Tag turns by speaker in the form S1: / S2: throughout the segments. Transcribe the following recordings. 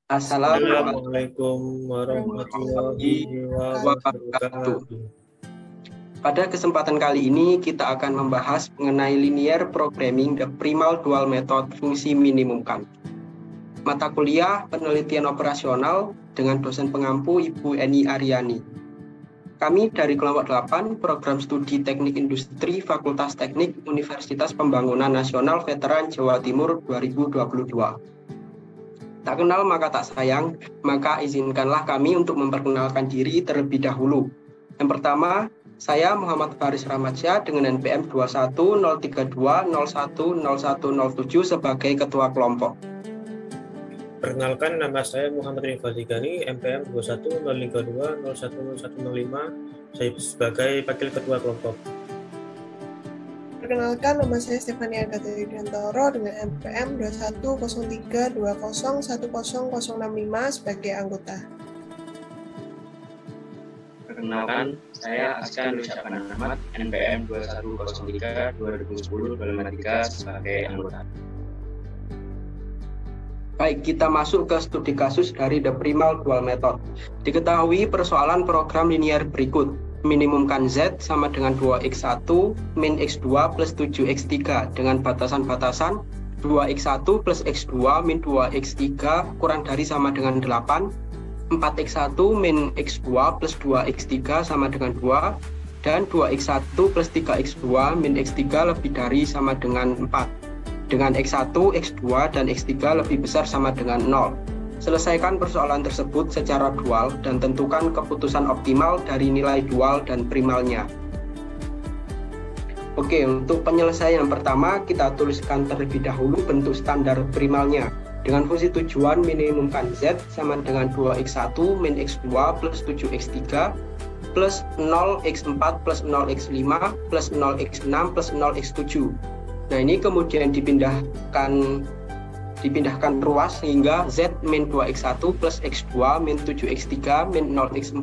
S1: Assalamualaikum
S2: Assalamualaikum warahmatullahi
S1: wabarakatuh.
S2: wabarakatuh.
S1: Pada kesempatan kali ini kita akan membahas mengenai linear programming the primal dual method fungsi minimumkan. Mata kuliah penelitian operasional dengan dosen pengampu Ibu Eni Aryani. Kami dari kelompok 8 Program Studi Teknik Industri Fakultas Teknik Universitas Pembangunan Nasional Veteran Jawa Timur 2022. Tak kenal maka tak sayang, maka izinkanlah kami untuk memperkenalkan diri terlebih dahulu. Yang pertama, saya Muhammad Faris Ramadsyah dengan NPM 210320101007 sebagai Ketua Kelompok.
S2: Perkenalkan, nama saya Muhammad Rifadi Gani, MPM 210320101005, saya sebagai Wakil Ketua Kelompok.
S3: Perkenalkan, nama saya Stefania Agatha Yudiantoro dengan MPM 210320101065 sebagai anggota.
S4: Perkenalkan, saya Askan Nusyapan Ahmad, NPM 21032010-23 sebagai anggota.
S1: Baik, kita masuk ke studi kasus dari the primal dual method. Diketahui persoalan program linear berikut. Minimumkan Z sama dengan 2x1 min x2 plus 7x3 dengan batasan-batasan 2x1 plus x2 min 2x3 kurang dari sama dengan 8, 4x1 min x2 plus 2x3 sama dengan 2, dan 2x1 plus 3x2 min x3 lebih dari sama dengan 4. Dengan x1, x2, dan x3 lebih besar sama dengan 0. Selesaikan persoalan tersebut secara dual dan tentukan keputusan optimal dari nilai dual dan primalnya. Oke, untuk penyelesaian pertama kita tuliskan terlebih dahulu bentuk standar primalnya. Dengan fungsi tujuan minimumkan Z sama dengan 2x1 min x2 plus 7x3 plus 0x4 plus 0x5 plus 0x6 plus 0x7. Nah, ini kemudian dipindahkan ruas sehingga Z min 2x1 plus x2 min 7x3 min 0x4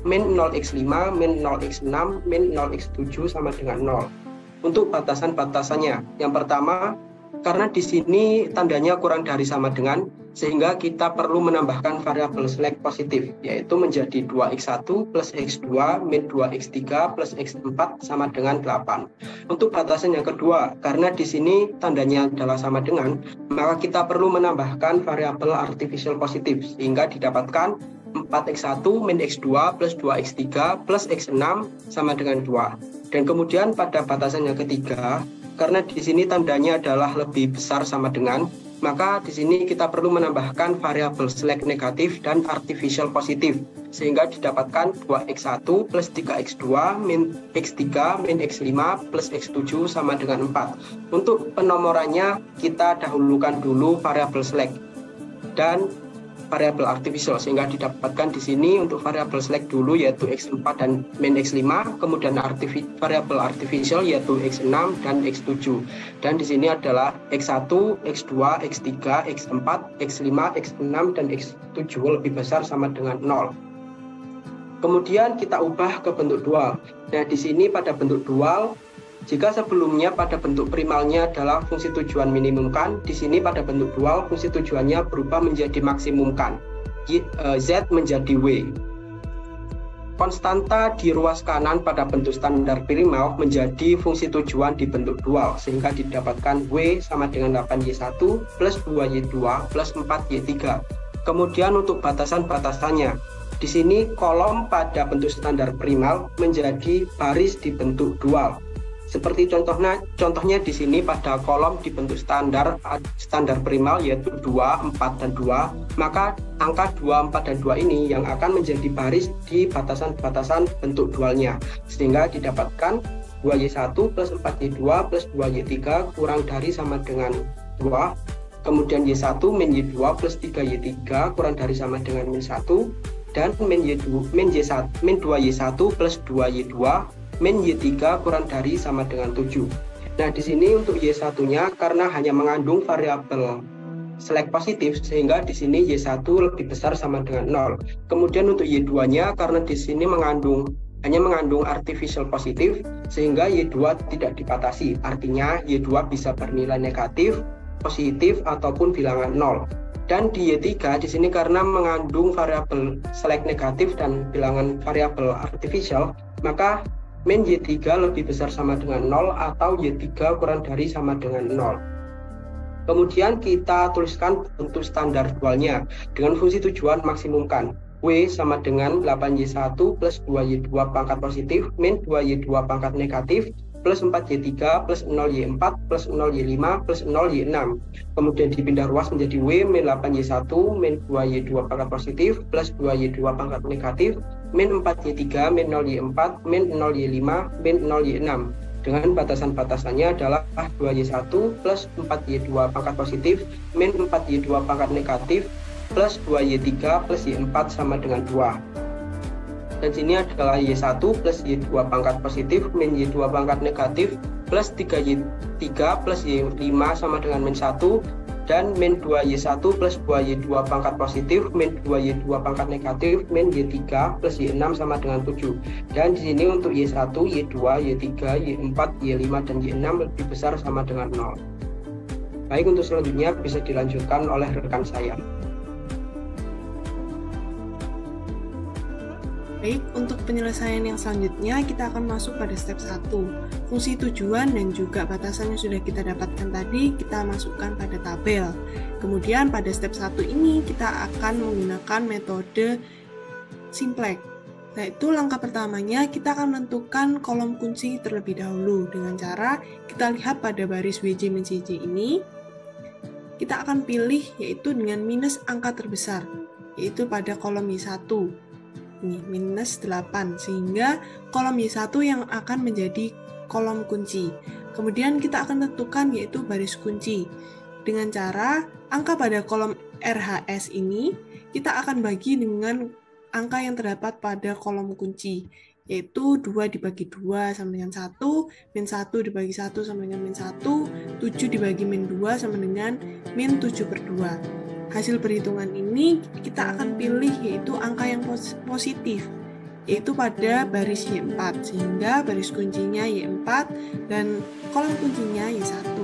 S1: min 0x5 min 0x6 min 0x7 sama dengan 0. Untuk batasan-batasannya, yang pertama, karena di sini tandanya kurang dari sama dengan, sehingga kita perlu menambahkan variabel select positif, yaitu menjadi 2x1 plus x2 min 2x3 plus x4 sama dengan 8. Untuk batasan yang kedua, karena di sini tandanya adalah sama dengan, maka kita perlu menambahkan variabel artificial positif, sehingga didapatkan 4x1 min x2 plus 2x3 plus x6 sama dengan 2. Dan kemudian pada batasan yang ketiga, karena di sini tandanya adalah lebih besar sama dengan, maka di sini kita perlu menambahkan variabel select negatif dan artificial positif, sehingga didapatkan 2x1 plus 3x2 min x3 min x5 plus x7 sama dengan 4. Untuk penomorannya kita dahulukan dulu variabel select dan variabel artificial, sehingga didapatkan di sini untuk variabel select dulu yaitu x4 dan min x5, kemudian variabel artificial yaitu x6 dan x7. Dan di sini adalah x1, x2, x3, x4, x5, x6 dan x7 lebih besar sama dengan 0. Kemudian kita ubah ke bentuk dual. Nah, di sini pada bentuk dual, jika sebelumnya pada bentuk primalnya adalah fungsi tujuan minimumkan, di sini pada bentuk dual fungsi tujuannya berubah menjadi maksimumkan. Z menjadi W. Konstanta di ruas kanan pada bentuk standar primal menjadi fungsi tujuan di bentuk dual, sehingga didapatkan W sama dengan 8Y1 plus 2Y2 plus 4Y3. Kemudian untuk batasan-batasannya, di sini kolom pada bentuk standar primal menjadi baris di bentuk dual. Seperti contohnya di sini pada kolom di bentuk standar primal yaitu 2, 4, dan 2, maka angka 2, 4, dan 2 ini yang akan menjadi baris di batasan-batasan bentuk dualnya, sehingga didapatkan 2Y1 plus 4Y2 plus 2Y3 kurang dari sama dengan 2, kemudian Y1 min Y2 plus 3Y3 kurang dari sama dengan min 1, dan min 2Y1 plus 2Y2 min Y3 kurang dari sama dengan 7. Nah, di sini untuk Y1-nya karena hanya mengandung variabel select positif, sehingga di sini Y1 lebih besar sama dengan 0. Kemudian untuk Y2-nya karena di sini hanya mengandung artificial positif, sehingga Y2 tidak dibatasi. Artinya Y2 bisa bernilai negatif, positif, ataupun bilangan 0. Dan di Y3 di sini karena mengandung variabel select negatif dan bilangan variabel artificial, maka min Y3 lebih besar sama dengan 0 atau Y3 kurang dari sama dengan 0. Kemudian kita tuliskan bentuk standar dualnya dengan fungsi tujuan maksimumkan. W sama dengan 8Y1 plus 2Y2 pangkat positif min 2Y2 pangkat negatif plus 4Y3 plus 0Y4 plus 0Y5 plus 0Y6. Kemudian dipindah ruas menjadi W min 8Y1 min 2Y2 pangkat positif plus 2Y2 pangkat negatif min 4Y3 min 0Y4 min 0Y5 min 0Y6. Dengan batasan-batasannya adalah 2Y1 plus 4Y2 pangkat positif min 4Y2 pangkat negatif plus 2Y3 plus Y4 sama dengan 2. Dan sini adalah Y1 plus Y2 pangkat positif min Y2 pangkat negatif plus 3Y3 plus Y5 sama dengan min 1 dan min 2Y1 plus 2Y2 pangkat positif min 2Y2 pangkat negatif min Y3 plus Y6 sama dengan 7. Dan di sini untuk Y1, Y2, Y3, Y4, Y5 dan Y6 lebih besar sama dengan 0. Baik, untuk selanjutnya bisa dilanjutkan oleh rekan saya.
S3: Baik, untuk penyelesaian yang selanjutnya kita akan masuk pada step 1. Fungsi tujuan dan juga batasan yang sudah kita dapatkan tadi kita masukkan pada tabel. Kemudian pada step 1 ini kita akan menggunakan metode simplex. Yaitu langkah pertamanya kita akan menentukan kolom kunci terlebih dahulu dengan cara kita lihat pada baris WJ min CJ ini. Kita akan pilih yaitu dengan minus angka terbesar, yaitu pada kolom Y1. Ini minus 8, sehingga kolom Y1 yang akan menjadi kolom kunci. Kemudian kita akan tentukan yaitu baris kunci. Dengan cara angka pada kolom RHS ini kita akan bagi dengan angka yang terdapat pada kolom kunci, yaitu 2 dibagi 2 sama dengan 1, min 1 dibagi 1 sama dengan min 1, 7 dibagi min 2 sama dengan min 7/2. Hasil perhitungan ini kita akan pilih yaitu angka yang positif, yaitu pada baris Y4, sehingga baris kuncinya Y4 dan kolom kuncinya Y1.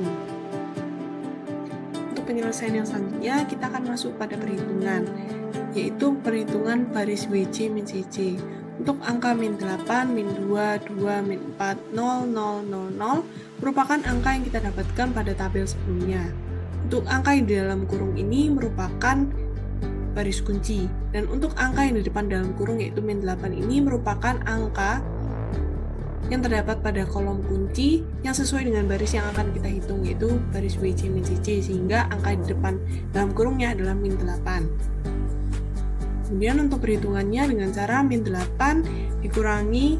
S3: Untuk penyelesaian yang selanjutnya, kita akan masuk pada perhitungan, yaitu perhitungan baris WJ min CJ. Untuk angka min 8, min 2, 2, min 4, 0, 0, 0, 0 merupakan angka yang kita dapatkan pada tabel sebelumnya. Untuk angka yang di dalam kurung ini merupakan baris kunci, dan untuk angka yang di depan dalam kurung yaitu min 8 ini merupakan angka yang terdapat pada kolom kunci yang sesuai dengan baris yang akan kita hitung, yaitu baris WJ min CJ, sehingga angka di depan dalam kurungnya adalah min 8. Kemudian untuk perhitungannya dengan cara min 8 dikurangi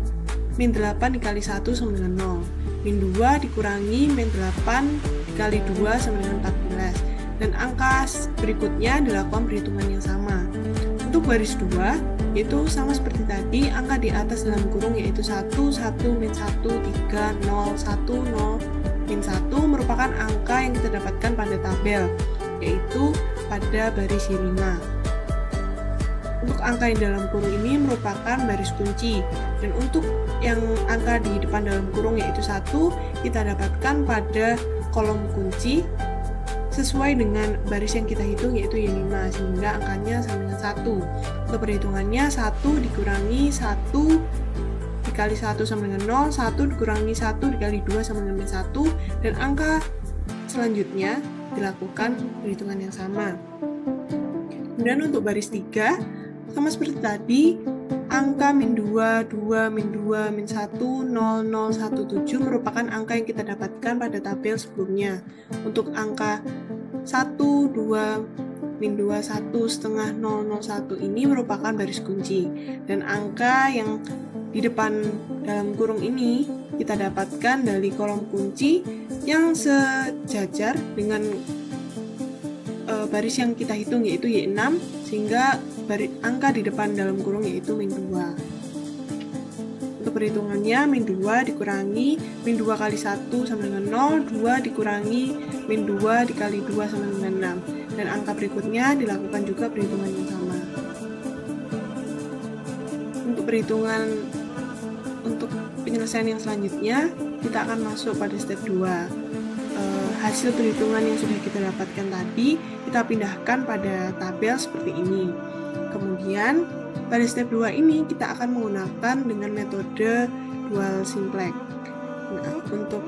S3: min 8 dikali 1 sama dengan 0, min 2 dikurangi min 8 dikali 2 sama dengan 14, dan angka berikutnya dilakukan perhitungan yang sama. Untuk baris 2, yaitu sama seperti tadi, angka di atas dalam kurung yaitu 1, 1, min 1, 3, 0, 1, 0, min 1 merupakan angka yang kita dapatkan pada tabel, yaitu pada baris Y5. Untuk angka yang dalam kurung ini merupakan baris kunci, dan untuk yang angka di depan dalam kurung yaitu 1 kita dapatkan pada kolom kunci sesuai dengan baris yang kita hitung yaitu Y5, sehingga angkanya sama dengan 1. Untuk perhitungannya 1 dikurangi 1 dikali 1 sama dengan 0, 1 dikurangi 1 dikali 2 sama dengan 1, dan angka selanjutnya dilakukan perhitungan yang sama. Kemudian untuk baris 3 sama seperti tadi, angka min 2, 2, min 2, min 1, 0, 0, 1, 7 merupakan angka yang kita dapatkan pada tabel sebelumnya. Untuk angka 1, 2, min 2, 1, setengah 0, 0, 1 ini merupakan baris kunci. Dan angka yang di depan dalam kurung ini kita dapatkan dari kolom kunci yang sejajar dengan baris yang kita hitung yaitu Y6, sehingga angka di depan dalam kurung yaitu min 2. Untuk perhitungannya min 2 dikurangi min 2 kali 1 sama dengan 0, 2 dikurangi min 2 dikali 2 sama dengan 6, dan angka berikutnya dilakukan juga perhitungan yang sama. Untuk perhitungan untuk penyelesaian yang selanjutnya kita akan masuk pada step 2. hasil perhitungan yang sudah kita dapatkan tadi, kita pindahkan pada tabel seperti ini. Kemudian, pada step 2 ini kita akan menggunakan dengan metode dual simplex. Nah, untuk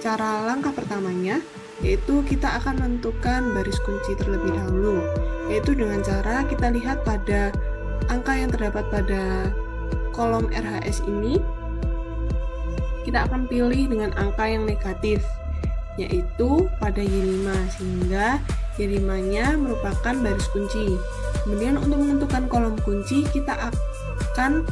S3: cara langkah pertamanya, yaitu kita akan menentukan baris kunci terlebih dahulu, yaitu dengan cara kita lihat pada angka yang terdapat pada kolom RHS ini, kita akan pilih dengan angka yang negatif, yaitu pada Y5, sehingga Y5-nya merupakan baris kunci. Kemudian untuk menentukan kolom kunci, kita akan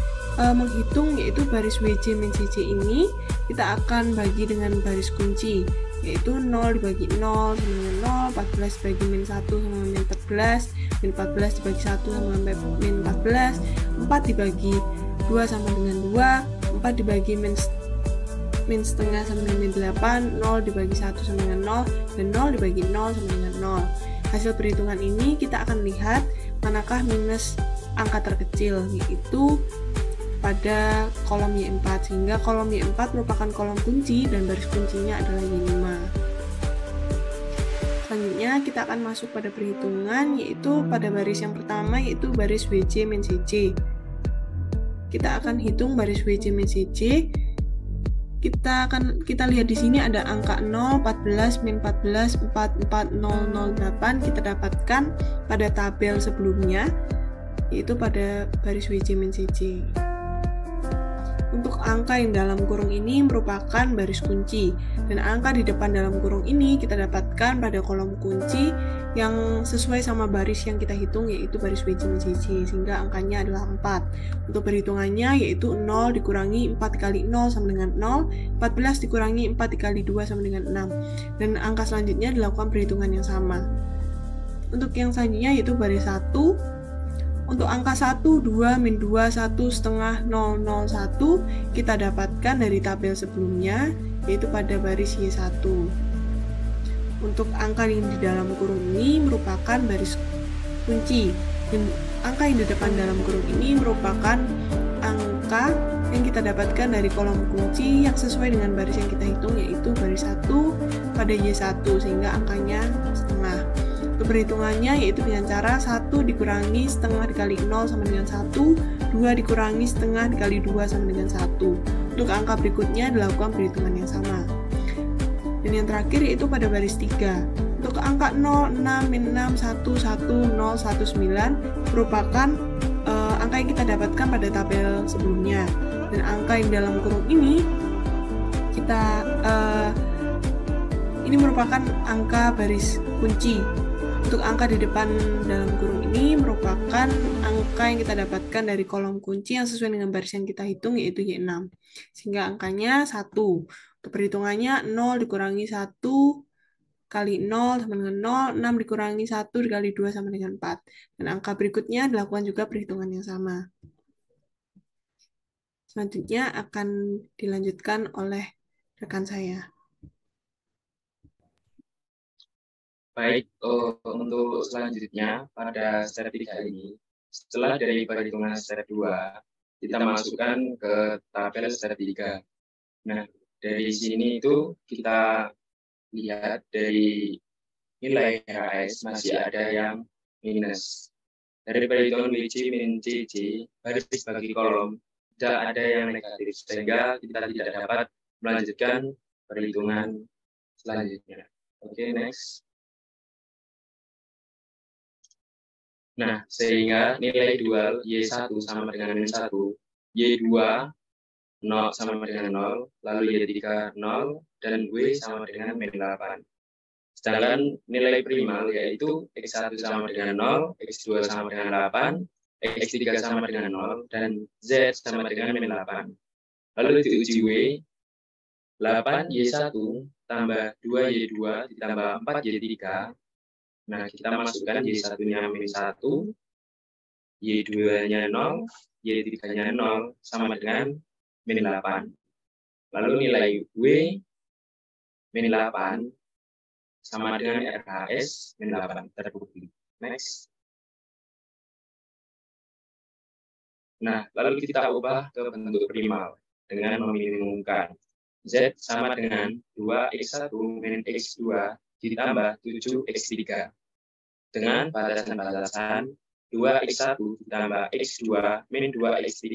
S3: menghitung, yaitu baris WJ min CJ ini, kita akan bagi dengan baris kunci, yaitu 0 dibagi 0 sama dengan 0, 14 dibagi min 1 sama dengan 14, min 14 dibagi 1 sama dengan min 14, 4 dibagi 2 sama dengan 2, 4 dibagi min setengah sama dengan min 8, 0 dibagi 1 sama dengan 0, dan 0 dibagi 0 sama dengan 0. Hasil perhitungan ini kita akan lihat manakah minus angka terkecil, yaitu pada kolom Y4, sehingga kolom Y4 merupakan kolom kunci dan baris kuncinya adalah Y5. Selanjutnya kita akan masuk pada perhitungan, yaitu pada baris yang pertama, yaitu baris WJ min CJ. Kita akan hitung baris WJ min CJ. Kita lihat di sini ada angka 0, 14, min 14, 4, 4, 0, 0, 8 kita dapatkan pada tabel sebelumnya, yaitu pada baris WJ min CJ. Untuk angka yang dalam kurung ini merupakan baris kunci, dan angka di depan dalam kurung ini kita dapatkan pada kolom kunci yang sesuai sama baris yang kita hitung, yaitu baris WJ min CJ, sehingga angkanya adalah 4. Untuk perhitungannya yaitu 0 dikurangi 4 kali 0 sama dengan 0, 14 dikurangi 4 dikali 2 sama dengan 6, dan angka selanjutnya dilakukan perhitungan yang sama. Untuk yang selanjutnya yaitu baris 1. Untuk angka 1, 2, min 2, 1, setengah, 0, 0, 1 kita dapatkan dari tabel sebelumnya, yaitu pada baris Y1. Untuk angka yang di dalam kurung ini merupakan baris kunci, dan angka yang di depan dalam kurung ini merupakan angka yang kita dapatkan dari kolom kunci yang sesuai dengan baris yang kita hitung, yaitu baris 1 pada Y1, sehingga angkanya setengah. Untuk perhitungannya yaitu dengan cara 1 dikurangi setengah dikali 0 sama dengan 1, 2 dikurangi setengah dikali 2 sama dengan 1. Untuk angka berikutnya dilakukan perhitungan yang sama. Dan yang terakhir yaitu pada baris 3. Untuk angka 0, 6, min 6, 1, 1, 0, 1, 9 merupakan angka yang kita dapatkan pada tabel sebelumnya. Dan angka yang dalam kurung ini ini merupakan angka baris kunci. Untuk angka di depan dalam kurung ini merupakan angka yang kita dapatkan dari kolom kunci yang sesuai dengan baris yang kita hitung, yaitu Y6. Sehingga angkanya 1. Untuk perhitungannya 0 dikurangi 1 kali 0 sama dengan 0, 6 dikurangi 1 dikali 2 sama dengan 4. Dan angka berikutnya dilakukan juga perhitungan yang sama. Selanjutnya akan dilanjutkan oleh rekan saya.
S4: Baik, untuk selanjutnya pada step 3 ini, setelah dari perhitungan step 2, kita masukkan ke tabel step 3. Nah, dari sini itu kita lihat dari nilai RHS masih ada yang minus. Dari perhitungan WJ min CJ, baris bagi kolom, tidak ada yang negatif, sehingga kita tidak dapat melanjutkan perhitungan selanjutnya. Oke, next. Nah, sehingga nilai dual Y1 sama dengan min 1, Y2 0 sama dengan 0, lalu Y3 0, dan W sama dengan min 8. Sedangkan nilai primal yaitu X1 sama dengan 0, X2 sama dengan 8, X3 sama dengan 0, dan Z sama dengan min 8. Lalu diuji W, 8 Y1 tambah 2 Y2 ditambah 4 Y3. Nah, kita masukkan Y1-nya min 1, Y2-nya 0, Y3-nya 0, sama dengan min 8. Lalu nilai W min 8 sama dengan RHS min 8 terbukti. Next. Nah, lalu kita ubah ke bentuk primal dengan meminimumkan. Z sama dengan 2x1 min x2 ditambah 7x3. Dengan batasan-batasan 2x1 ditambah x2 min 2x3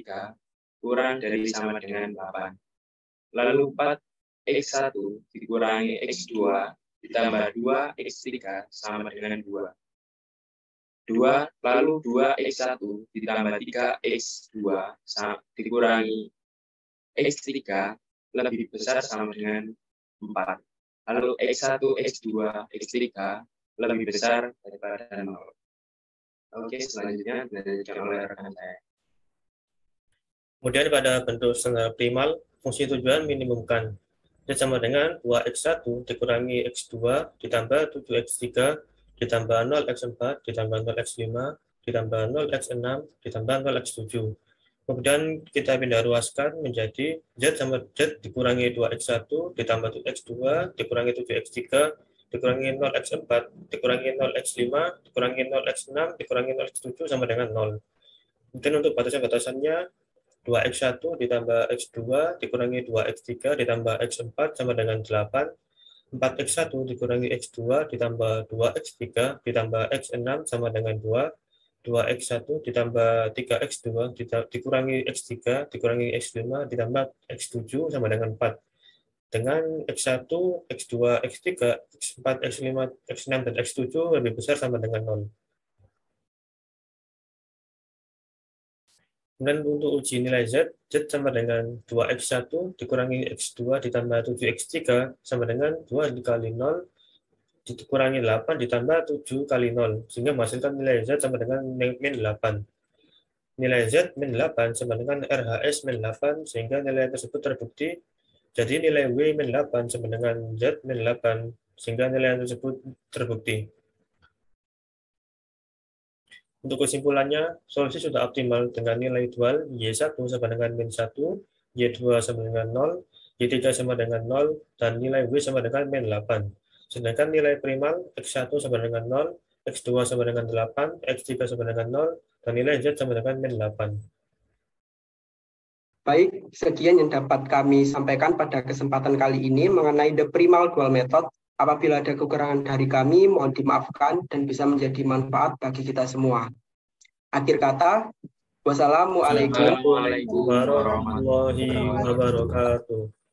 S4: kurang dari sama dengan 8. Lalu 4x1 dikurangi x2 ditambah 2x3 sama dengan 2. Lalu 2x1 ditambah 3x2 dikurangi x3 lebih besar sama dengan 4. Lalu x1, x2, x3 lebih besar daripada 0. Oke, selanjutnya dilanjutkan oleh rekan saya.
S2: Kemudian pada bentuk setengah primal, fungsi tujuan minimumkan. Z sama dengan 2x1 dikurangi x2 ditambah 7x3 ditambah 0x4 ditambah 0x5 ditambah 0x6 ditambah 0x7. Kemudian kita pindah ruaskan menjadi Z sama Z dikurangi 2x1 ditambah 7x2 dikurangi 7x3 dikurangi 0x4 dikurangi 0x5 dikurangi 0x6 dikurangi 0x7 sama dengan 0. Kemudian untuk batasan-batasannya 2x1 ditambah x2 dikurangi 2x3 ditambah x4 sama dengan 8. 4x1 dikurangi x2 ditambah 2x3 ditambah x6 sama dengan 2. 2x1 ditambah 3x2 dikurangi x3 dikurangi x5 ditambah x7 sama dengan 4. Dengan x1, x2, x3, x4, x5, x6, dan x7 lebih besar sama dengan 0. Kemudian untuk uji nilai Z, Z sama dengan 2x1 dikurangi x2 ditambah 7x3 sama dengan 2 dikali 0 dikurangi 8 ditambah 7 kali 0, sehingga menghasilkan nilai Z sama dengan min 8. Nilai Z min 8 sama dengan RHS min 8, sehingga nilai tersebut terbukti. Jadi nilai W min 8 sama dengan Z min 8, sehingga nilai tersebut terbukti. Untuk kesimpulannya, solusi sudah optimal dengan nilai dual Y1 sama dengan min 1, Y2 sama dengan 0, Y3 sama dengan 0, dan nilai W sama dengan min 8. Sedangkan nilai primal X1 sama dengan 0, X2 sama dengan 8, X3 sama dengan 0, dan nilai Z sama dengan min 8.
S1: Baik, sekian yang dapat kami sampaikan pada kesempatan kali ini mengenai the primal dual method. Apabila ada kekurangan dari kami, mohon dimaafkan dan bisa menjadi manfaat bagi kita semua. Akhir kata, wassalamualaikum
S2: warahmatullahi wabarakatuh.